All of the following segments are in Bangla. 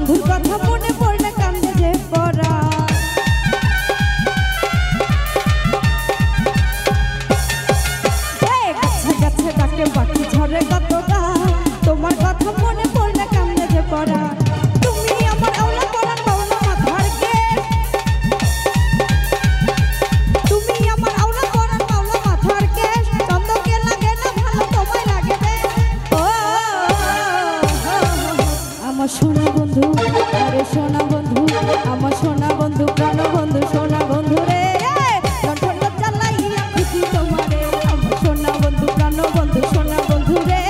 বন্ধুর কথা মনে পড়লে কান্দে যে পড়া গাছে গাছে ডাকে পাখি ঝরে কত গা তোমার কথা মনে পড়লে কান্দে যে পড়া তুমি আমার আওলা পরাণ বাউলা মাথার কেশ তুমি আমার আওলা পরাণ বাউলা মাথার কেশ চন্দকে লাগে না ভালো তোমায় লাগে ও আমার সোনা বন্ধু আরে সোনা বন্ধু আমার সোনা বন্ধু প্রাণ বন্ধু সোনা বন্ধু রে লণ্ঠন জ্বালাইয়া খুশি তোমারে আমার সোনা বন্ধু প্রাণ বন্ধু সোনা বন্ধু রে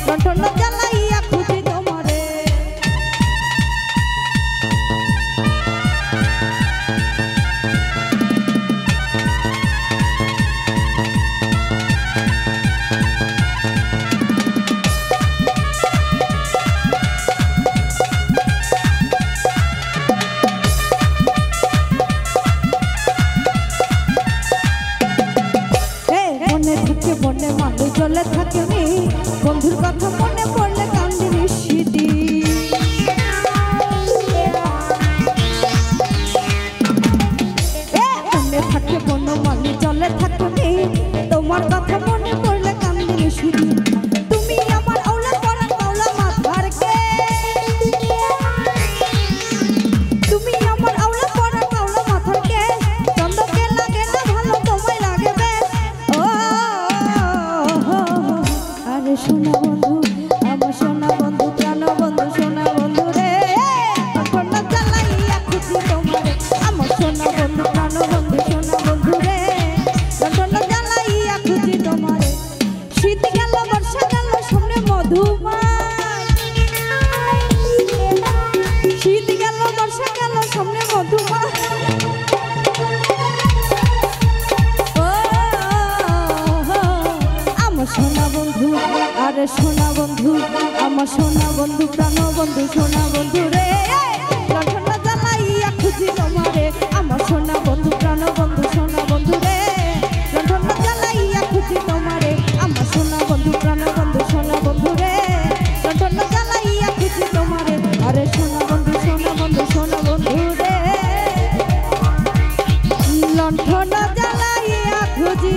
লণ্ঠন জ্বালাইয়া খুশি তোমারে মনে মানুষ চলে থাকে বন্ধুর কথা মনে পড়লে কান্দি নিশিদি মনে থাকে মনে মানুষ চলে থাকে তোমার কথা মনে পড়লে কান্দি নিশিদি তুমি আমার আওলা পরাণ বাউলা মাথার কেশ তুমি আমার আওলা পরাণ বাউলা মাথার কেশ চন্দকে লাগে না ভালো তোমায় লাগে বেশ ও আরে সোনা বন্ধু আমার সোনা বন্ধু প্রাণ বন্ধু সোনা বন্ধু রে লণ্ঠন জ্বালাইয়া খুশি তোমারে আমার সোনা বন্ধু প্রাণ বন্ধু সোনা বন্ধু রে লণ্ঠন জ্বালাইয়া খুশি তোমারে শীত গেল বর্ষা গেল সামনে মধুমায় শীত গেল বর্ষা গেল সামনে মধুমায় আমার সোনা বন্ধু আরে সোনা বন্ধু আমার সোনা বন্ধু প্রাণ বন্ধু সোনা বন্ধু রে লণ্ঠন জ্বালাইয়া খুশি তোমারে আমার সোনা বন্ধু প্রাণ বন্ধু সোনা বন্ধু রে লণ্ঠন জ্বালাইয়া খুশি তোমারে আমার সোনা বন্ধু প্রাণ বন্ধু সোনা বন্ধু রে লণ্ঠন জ্বালাইয়া খুশি তোমারে আরে সোনা বন্ধু সোনা বন্ধু সোনা বন্ধু রে লণ্ঠন জ্বালাইয়া খুশি